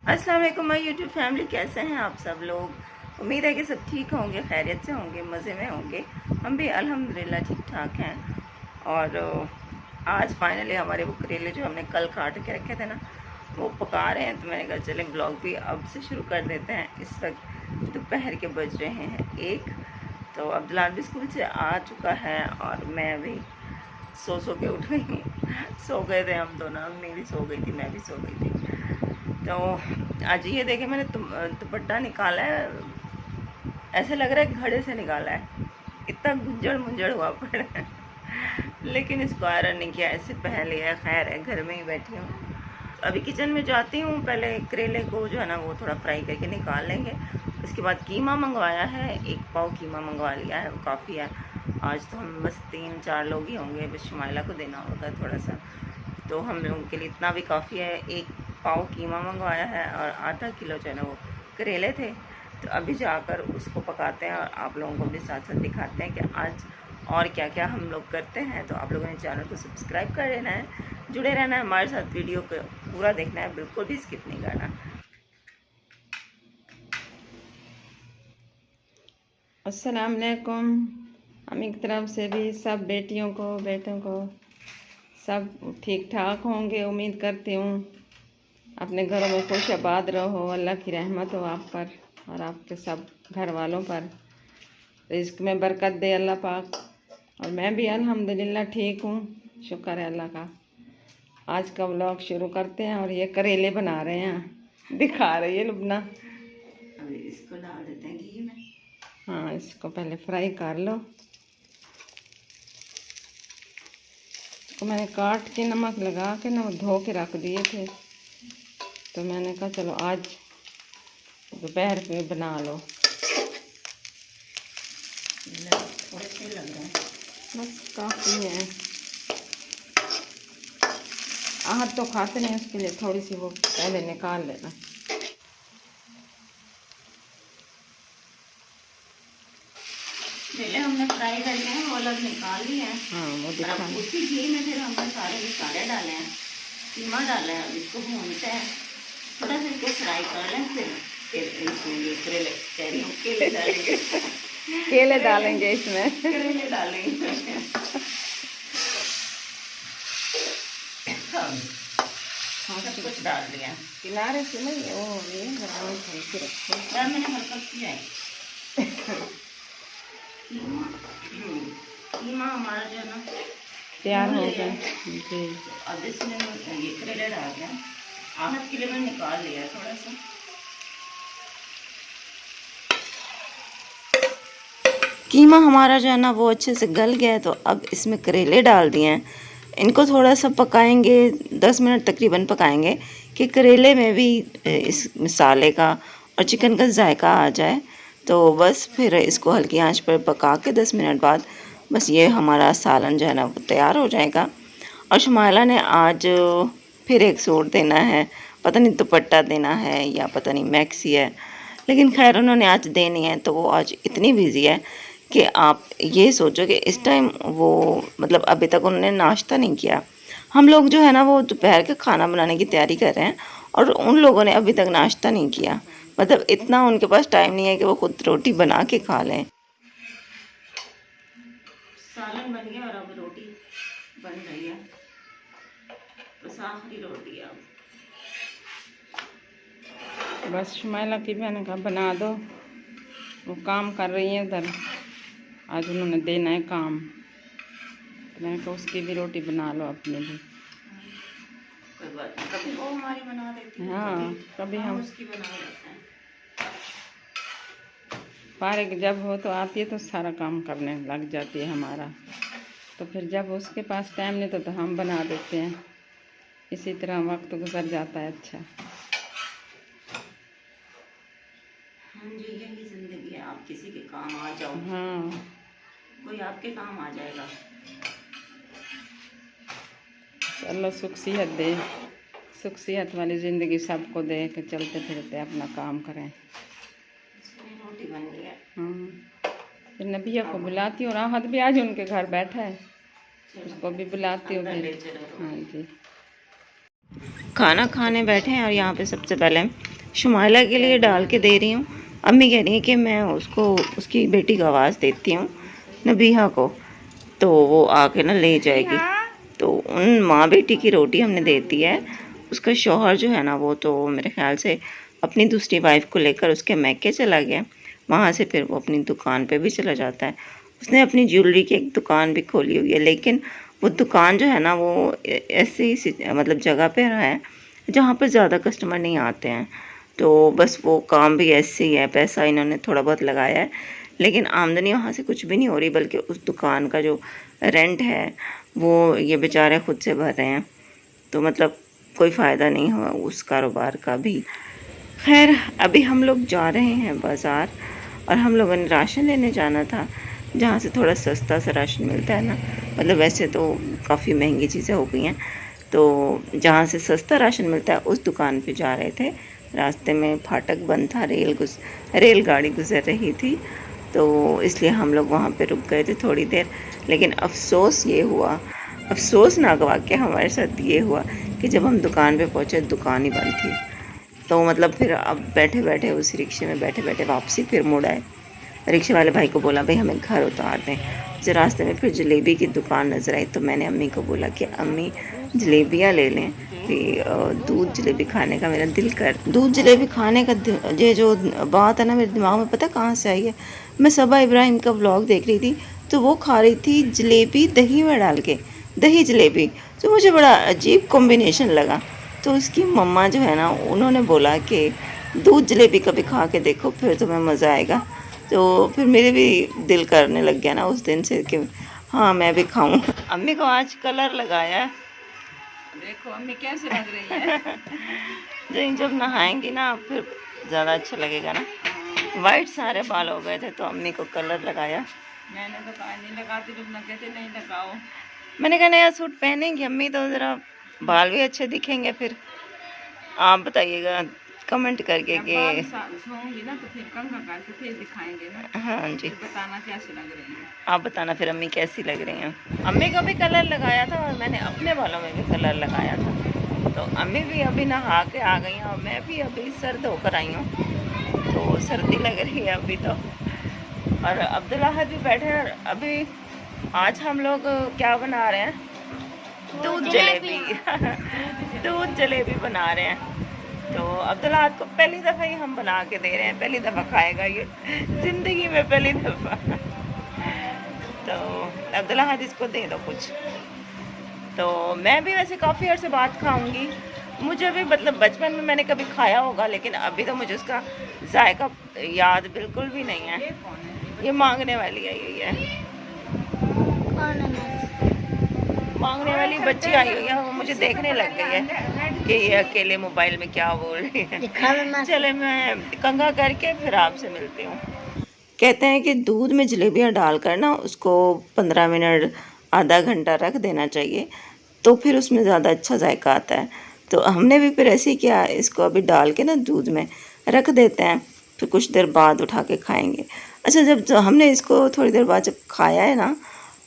अस्सलाम वालेकुम my YouTube family, कैसे हैं आप सब लोग। उम्मीद है कि सब ठीक होंगे, खैरियत से होंगे, मज़े में होंगे। हम भी अल्हम्दुलिल्लाह ठीक ठाक हैं। और आज फाइनली हमारे वो करेले जो हमने कल काट के रखे थे ना, वो पका रहे हैं। तो मैंने कहा चले ब्लॉग भी अब से शुरू कर देते हैं। इस वक्त दोपहर के बज रहे हैं 1। तो अब्दुल्ला भी स्कूल से आ चुका है और मैं भी सो के उठ गई हूँ। सो गए थे हम दोनों, मेरी सो गई थी, मैं भी सो गई थी। तो आज ये देखे मैंने दुपट्टा निकाला है, ऐसे लग रहा है घड़े से निकाला है, इतना गुंजड़ मुंजड़ हुआ पड़ा है। लेकिन इसको आयरन नहीं किया, ऐसे पहन लिया है। खैर है, घर में ही बैठी हूँ। अभी किचन में जाती हूँ, पहले करेले को जो है ना वो थोड़ा फ्राई करके निकाल लेंगे। उसके बाद कीमा मंगवाया है, 1 पाव कीमा मंगवा लिया है, वो काफ़ी है। आज तो हम बस 3-4 लोग ही होंगे, बस शुमाइला को देना होगा थोड़ा सा, तो हम लोगों के लिए इतना भी काफ़ी है। 1 पाव कीमा मंगवाया है और आधा किलो जो है ना वो करेले थे। तो अभी जाकर उसको पकाते हैं और आप लोगों को भी साथ साथ दिखाते हैं कि आज और क्या क्या हम लोग करते हैं। तो आप लोगों ने चैनल को सब्सक्राइब कर लेना है, जुड़े रहना है हमारे साथ, वीडियो को पूरा देखना है, बिल्कुल भी स्किप नहीं करना। अस्सलाम वालेकुम। अम्मी की तरफ से भी सब बेटियों को बेटों को सब ठीक ठाक होंगे, उम्मीद करती हूँ। अपने घरों में खुश आबाद रहो, अल्लाह की रहमत हो आप पर और आपके सब घर वालों पर, रिज़्क में बरकत दे अल्लाह पाक। और मैं भी अल्हम्दुलिल्लाह ठीक हूँ, शुक्र है अल्लाह का। आज का व्लॉग शुरू करते हैं। और ये करेले बना रहे हैं, दिखा रही है लुबना। अभी इसको डाल देते हैं घी में। हाँ, इसको पहले फ्राई कर लो। तो मैंने काट के नमक लगा के ना धो के रख दिए थे, तो मैंने कहा चलो आज दोपहर में बना लो। थोड़े से लग रहे हैं, बस काफ़ी है। आहत तो खाते नहीं, उसके लिए थोड़ी सी वो पहले निकाल लेना। पहले हमने फ्राई करके हैं, वो अलग निकाल लिए हैं। हाँ, वो और दिखा। अब उसी घी में फिर हमने सारे मसाले डाले हैं, कीमा डाला है। अब इसको भूनते हैं, थोड़ा सा इसको फ्राई कर लें, फिर इसमें ये करेले कह रही हूँ, केले डालेंगे। केले डालेंगे इसमें। करेले डालेंगे। हाँ, सब कुछ डाल दिया। किनारे से नहीं वो ये हल्के रखो। यार मैंने हल्का किया है। कीमा हमारा जो है ना तैयार हो भून गया लिया है। जी। अब इसमें ये करेले डाल दिया, आहत के लिए मैंने निकाल लिया है थोड़ा सा। कीमा हमारा जो है ना वो अच्छे से गल गया है, तो अब इसमें करेले डाल दिए हैं। इनको थोड़ा सा पकाएंगे, 10 मिनट तकरीबन पकाएंगे कि करेले में भी इस मसाले का और चिकन का जायका आ जाए। तो बस फिर इसको हल्की आंच पर पका के 10 मिनट बाद बस ये हमारा सालन जो है ना वो तैयार हो जाएगा। और शुमाइला ने आज फिर एक सूट देना है, पता नहीं दुपट्टा देना है या पता नहीं मैक्सी है, लेकिन खैर उन्होंने आज देनी है। तो वो आज इतनी बिज़ी है कि आप ये सोचो कि इस टाइम वो मतलब अभी तक उन्होंने नाश्ता नहीं किया। हम लोग जो है ना वो दोपहर के खाना बनाने की तैयारी कर रहे हैं और उन लोगों ने अभी तक नाश्ता नहीं किया। मतलब इतना उनके पास टाइम नहीं है कि वो खुद रोटी बना के खा लें। सालन बन गया और अब रोटी बन रही है, बस आखिरी रोटी है अब। बस शुमाइला की मैंने कहा बना दो, वो काम कर रही है उधर, आज उन्होंने देना है काम, तो मैंने कहा उसकी भी रोटी बना लो, अपनी भी। कोई बात नहीं, कभी वो हमारी बना देती है, हाँ, कभी हम उसकी बना देते हैं। फारिग जब हो तो आती है तो सारा काम करने लग जाती है हमारा, तो फिर जब उसके पास टाइम नहीं तो हम बना देते हैं। इसी तरह वक्त गुजर जाता है। अच्छा हाँ जी, यही जिंदगी है, आप किसी के काम आ जाओ, हाँ, कोई आपके काम आ जाएगा। अल्लाह सुख सेहत दे, सुख सेहत वाली ज़िंदगी सबको दे के चलते फिरते अपना काम करें। रोटी बन गई है। हाँ, फिर नबिया को बुलाती हूँ, राहत भी आज उनके घर बैठा है, उसको भी बुलाती हूँ फिर। हाँ जी, खाना खाने बैठे हैं और यहाँ पे सबसे पहले शुमाइला के लिए डाल के दे रही हूँ। अम्मी कह रही है कि मैं उसको उसकी बेटी को आवाज़ देती हूँ नबीहा को, तो वो आके ना ले जाएगी। तो उन माँ बेटी की रोटी हमने दे दी है। उसका शौहर जो है ना वो तो मेरे ख्याल से अपनी दूसरी वाइफ को लेकर उसके मैके चला गया। वहाँ से फिर वो अपनी दुकान पे भी चला जाता है। उसने अपनी ज्वेलरी की एक दुकान भी खोली हुई है, लेकिन वो दुकान जो है ना वो ऐसी मतलब जगह पे है जहाँ पर ज़्यादा कस्टमर नहीं आते हैं। तो बस वो काम भी ऐसे ही है, पैसा इन्होंने थोड़ा बहुत लगाया है लेकिन आमदनी वहाँ से कुछ भी नहीं हो रही, बल्कि उस दुकान का जो रेंट है वो ये बेचारे खुद से भर रहे हैं। तो मतलब कोई फ़ायदा नहीं हुआ उस कारोबार का भी। खैर अभी हम लोग जा रहे हैं बाज़ार और हम लोगों ने राशन लेने जाना था, जहाँ से थोड़ा सस्ता सा राशन मिलता है ना। मतलब वैसे तो काफ़ी महंगी चीज़ें हो गई हैं, तो जहाँ से सस्ता राशन मिलता है उस दुकान पे जा रहे थे। रास्ते में फाटक बंद था, रेलगाड़ी गुज़र रही थी, तो इसलिए हम लोग वहाँ पे रुक गए थे थोड़ी देर। लेकिन अफसोसनाक वाक़या हमारे साथ ये हुआ कि जब हम दुकान पे पहुँचे दुकान ही बंद थी। तो मतलब फिर अब बैठे बैठे उस रिक्शे में बैठे बैठे वापसी फिर मुड़ आए। रिक्शे वाले भाई को बोला भाई हमें घर उतार दें। जो रास्ते में फिर जलेबी की दुकान नज़र आई, तो मैंने अम्मी को बोला कि अम्मी जलेबियाँ ले लें कि दूध जलेबी खाने का मेरा दिल कर। दूध जलेबी खाने का ये जो बात है ना मेरे दिमाग में पता कहाँ से आई है। मैं सबा इब्राहिम का व्लॉग देख रही थी, तो वो खा रही थी जलेबी दही में डाल के, दही जलेबी, तो मुझे बड़ा अजीब कॉम्बिनेशन लगा। तो उसकी मम्मा जो है ना उन्होंने बोला कि दूध जलेबी कभी खा के देखो फिर तुम्हें मज़ा आएगा। तो फिर मेरे भी दिल करने लग गया ना उस दिन से कि हाँ मैं भी खाऊं। अम्मी को आज कलर लगाया, देखो अम्मी कैसे लग रही है। जब नहाएंगी ना फिर ज़्यादा अच्छा लगेगा ना। वाइट सारे बाल हो गए थे तो अम्मी को कलर लगाया। मैंने तो कहा नहीं लगाती, तुम ना कहते नहीं लगाओ। मैंने कहा नया सूट पहनेंगी अम्मी तो ज़रा बाल भी अच्छे दिखेंगे। फिर आप बताइएगा कमेंट करके कि होंगी ना तो फिर कंघा करके फिर दिखाएंगे ना। हाँ जी, बताना कैसी लग रही है। आप बताना फिर अम्मी कैसी लग रही हैं। अम्मी को भी कलर लगाया था और मैंने अपने बालों में भी कलर लगाया था। तो अम्मी भी अभी नहा के आ गई हैं और मैं भी अभी सर्द होकर आई हूँ, तो सर्दी लग रही है अभी तो। और अब्दुल्ला भी बैठे हैं। अभी आज हम लोग क्या बना रहे हैं, दूध जलेबी दूध जलेबी बना रहे हैं। तो अब्दुल्ला को पहली दफ़ा ही हम बना के दे रहे हैं, पहली दफ़ा खाएगा ये ज़िंदगी में, पहली दफ़ा। तो अब्दुल्ला इसको दे दो कुछ। तो मैं भी वैसे काफ़ी अर्से बाद खाऊंगी। मुझे भी मतलब बचपन में मैंने कभी खाया होगा, लेकिन अभी तो मुझे उसका जायका याद बिल्कुल भी नहीं है। ये मांगने वाली आई हुई है, मांगने वाली बच्ची आई हुई है, वो मुझे देखने लग गई है कि ये अकेले मोबाइल में क्या बोल रही है। चले मैं कंघा करके फिर आपसे मिलती हूँ। कहते हैं कि दूध में जलेबियाँ डालकर ना उसको 15 मिनट आधा घंटा रख देना चाहिए, तो फिर उसमें ज़्यादा अच्छा जायका आता है। तो हमने भी फिर ऐसे ही किया, इसको अभी डाल के ना दूध में रख देते हैं, फिर कुछ देर बाद उठा के खाएंगे। अच्छा, जब हमने इसको थोड़ी देर बाद जब खाया है ना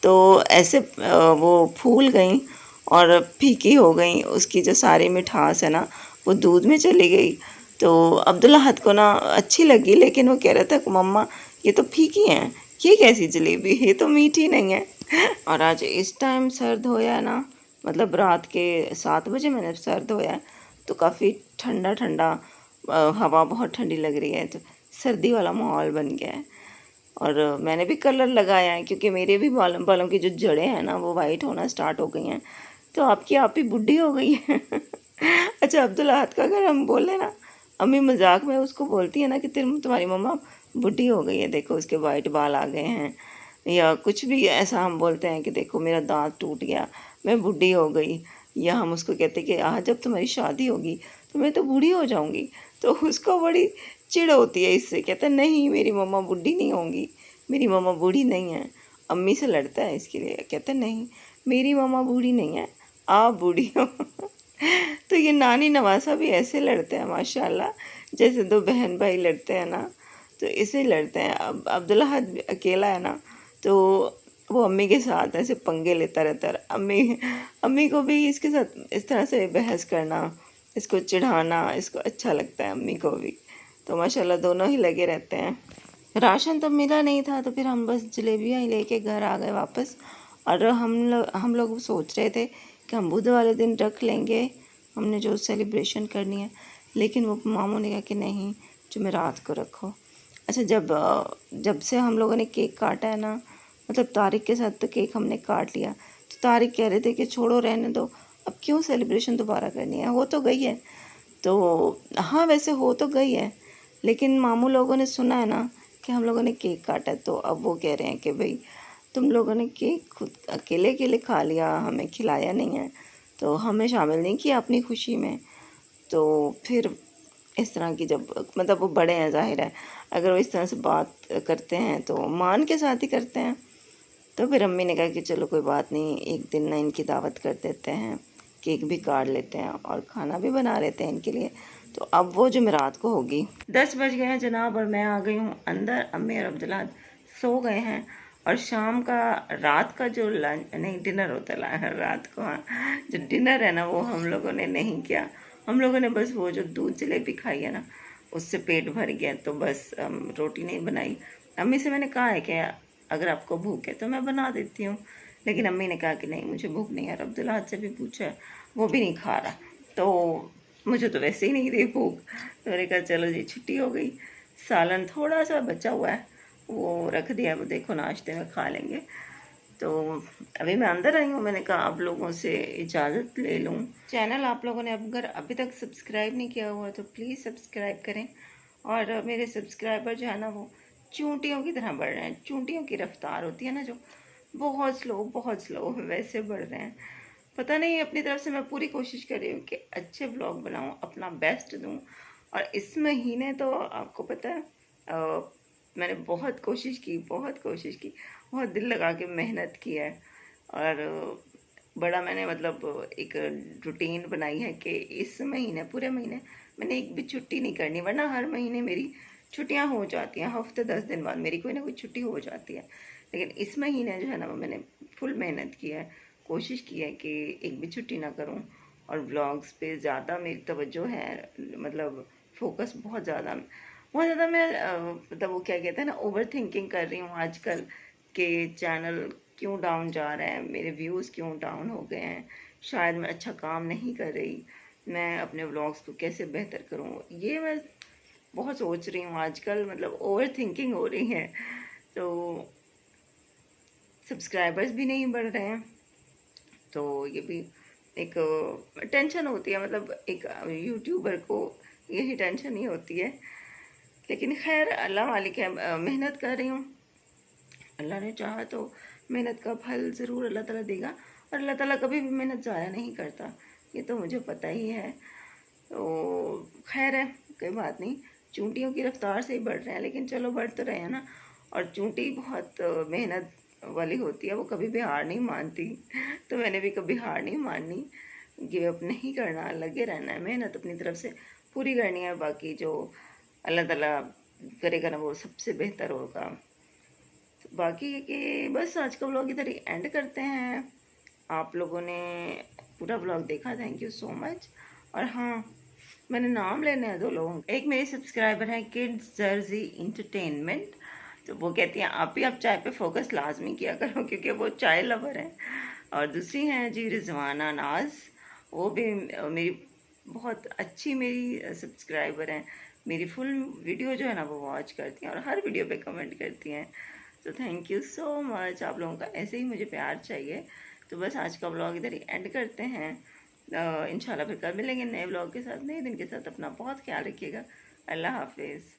तो ऐसे वो फूल गई और फीकी हो गई, उसकी जो सारी मिठास है ना वो दूध में चली गई। तो अब्दुल्ला को ना अच्छी लगी, लेकिन वो कह रहा था कि मम्मा ये तो फीकी हैं, ये कैसी जलेबी, ये तो मीठी नहीं है। और आज इस टाइम सर्द होया है ना, मतलब रात के 7 बजे मैंने सर्द होया है, तो काफ़ी ठंडा ठंडा हवा बहुत ठंडी लग रही है, तो सर्दी वाला माहौल बन गया है। और मैंने भी कलर लगाया है क्योंकि मेरे भी बालों की जो जड़ें हैं ना वो वाइट होना स्टार्ट हो गई हैं। तो आपकी आप ही बुढ़ी हो गई है। अच्छा, अब्दुल्ला का अगर हम बोले ना, अम्मी मजाक में उसको बोलती है ना कि तुम्हारी मम्मा बुढ़ी हो गई है, देखो उसके वाइट बाल आ गए हैं, या कुछ भी ऐसा हम बोलते हैं कि देखो मेरा दांत टूट गया, मैं बुढ़ी हो गई। या हम उसको कहते कि आज जब तुम्हारी शादी होगी तो मैं तो बूढ़ी हो जाऊंगी। तो उसको बड़ी चिढ़ होती है इससे, कहता है नहीं मेरी मम्मा बूढ़ी नहीं होंगी, मेरी मम्मा बूढ़ी नहीं है। अम्मी से लड़ता है इसके लिए, कहता है नहीं मेरी मम्मा बूढ़ी नहीं है, आप बूढ़ी हो। तो ये नानी नवासा भी ऐसे लड़ते हैं माशाल्लाह, जैसे दो बहन भाई लड़ते हैं ना, तो इसे लड़ते हैं। अब अब्दुल्ला अकेला है ना, तो वो अम्मी के साथ ऐसे पंगे लेता रहता है। अम्मी अम्मी को भी इसके साथ इस तरह से बहस करना, इसको चिढ़ाना, इसको अच्छा लगता है अम्मी को भी। तो माशाल्लाह दोनों ही लगे रहते हैं। राशन तो मिला नहीं था, तो फिर हम बस जलेबियाँ ही लेके घर आ गए वापस। और हम लोग सोच रहे थे कि हम बुध वाले दिन रख लेंगे, हमने जो सेलिब्रेशन करनी है, लेकिन वो मामू ने कहा कि नहीं, जुमेरात को रखो। अच्छा, जब से हम लोगों ने केक काटा है ना, मतलब तारिक के साथ तो केक हमने काट लिया, तो तारिक कह रहे थे कि छोड़ो, रहने दो, अब क्यों सेलिब्रेशन दोबारा करनी है, हो तो गई है। तो हाँ, वैसे हो तो गई है, लेकिन मामू लोगों ने सुना है ना कि हम लोगों ने केक काटा, तो अब वो कह रहे हैं कि भाई तुम लोगों ने केक खुद अकेले अकेले खा लिया, हमें खिलाया नहीं है, तो हमें शामिल नहीं किया अपनी खुशी में। तो फिर इस तरह की जब मतलब वो बड़े हैं, ज़ाहिर है अगर वो इस तरह से बात करते हैं तो मान के साथ ही करते हैं। तो फिर अम्मी ने कहा कि चलो कोई बात नहीं, एक दिन ना इनकी दावत कर देते हैं, केक भी काट लेते हैं और खाना भी बना लेते हैं इनके लिए। तो अब वो जुमेरात को होगी। 10 बज गए हैं जनाब, और मैं आ गई हूँ अंदर। अम्मी और अब्दुल्ला सो गए हैं, और शाम का रात का जो लंच नहीं डिनर होता है रात को, हाँ, जो डिनर है ना वो हम लोगों ने नहीं किया। हम लोगों ने बस वो जो दूध जलेबी खाई है ना, उससे पेट भर गया, तो बस रोटी नहीं बनाई। अम्मी से मैंने कहा है कि अगर आपको भूख है तो मैं बना देती हूँ, लेकिन अम्मी ने कहा कि नहीं, मुझे भूख नहीं है। और अब्दुल्ला से भी पूछा है, वो भी नहीं खा रहा, तो मुझे तो वैसे ही नहीं थी भूख। तो मैंने कहा चलो जी, छुट्टी हो गई। सालन थोड़ा सा बचा हुआ है, वो रख दिया, वो देखो नाश्ते में खा लेंगे। तो अभी मैं अंदर आई हूँ, मैंने कहा आप लोगों से इजाज़त ले लूँ। चैनल आप लोगों ने अगर अभी तक सब्सक्राइब नहीं किया हुआ तो प्लीज़ सब्सक्राइब करें। और मेरे सब्सक्राइबर जो है ना, वो चूंटियों की तरह बढ़ रहे हैं। चूंटियों की रफ्तार होती है ना, जो बहुत स्लो वैसे बढ़ रहे हैं। पता नहीं, अपनी तरफ से मैं पूरी कोशिश कर रही हूँ कि अच्छे ब्लॉग बनाऊँ, अपना बेस्ट दूँ। और इस महीने तो आपको पता है मैंने बहुत कोशिश की, बहुत दिल लगा के मेहनत की है। और बड़ा मैंने मतलब एक रूटीन बनाई है कि इस महीने, पूरे महीने मैंने एक भी छुट्टी नहीं करनी, वरना हर महीने मेरी छुट्टियां हो जाती हैं, हफ्ते 10 दिन बाद मेरी कोई ना कोई छुट्टी हो जाती है। लेकिन इस महीने जो है ना, वो मैंने फुल मेहनत की है, कोशिश की है कि एक भी छुट्टी ना करूं। और व्लॉग्स पे ज़्यादा मेरी तवज्जो है, मतलब फोकस बहुत ज़्यादा मैं मतलब वो क्या कहते हैं ना, ओवर थिंकिंग कर रही हूँ आजकल कि चैनल क्यों डाउन जा रहा है, मेरे व्यूज़ क्यों डाउन हो गए हैं, शायद मैं अच्छा काम नहीं कर रही, मैं अपने व्लॉग्स को कैसे बेहतर करूँ, ये मैं बहुत सोच रही हूँ आजकल, मतलब ओवर थिंकिंग हो रही है। तो सब्सक्राइबर्स भी नहीं बढ़ रहे हैं, तो ये भी एक टेंशन होती है, मतलब एक यूट्यूबर को यही टेंशन ही होती है। लेकिन खैर अल्लाह मालिक है, मेहनत कर रही हूँ, अल्लाह ने चाहा तो मेहनत का फल ज़रूर अल्लाह ताला देगा। और अल्लाह ताला कभी भी मेहनत ज़ाया नहीं करता, ये तो मुझे पता ही है। तो खैर है, कोई बात नहीं, चूंटियों की रफ्तार से ही बढ़ रहे हैं, लेकिन चलो बढ़ तो रहे हैं ना। और चूंटी बहुत मेहनत वाली होती है, वो कभी भी हार नहीं मानती। तो मैंने भी कभी हार नहीं माननी, गिव अप नहीं करना, लगे रहना है, मेहनत अपनी तरफ से पूरी करनी है। बाकी जो अल्लाह ताला करेगा ना, वो सबसे बेहतर होगा। बाकी कि बस आज का व्लॉग इधर ही एंड करते हैं। आप लोगों ने पूरा व्लॉग देखा, थैंक यू सो मच। और हाँ, मैंने नाम लेने हैं 2 लोगों, एक मेरी सब्सक्राइबर है किड्स जर्सी इंटरटेनमेंट, तो वो कहती हैं आप चाय पे फोकस लाजमी किया करो, क्योंकि वो चाय लवर है। और दूसरी हैं जी रिजवाना नाज, वो भी मेरी बहुत अच्छी मेरी सब्सक्राइबर हैं, मेरी फुल वीडियो जो है ना वो वॉच करती हैं और हर वीडियो पे कमेंट करती हैं। तो थैंक यू सो मच, आप लोगों का ऐसे ही मुझे प्यार चाहिए। तो बस आज का व्लॉग इधर ही एंड करते हैं। इंशाल्लाह फिर कल मिलेंगे नए व्लॉग के साथ, नए दिन के साथ। अपना बहुत ख्याल रखिएगा। अल्लाह हाफिज़।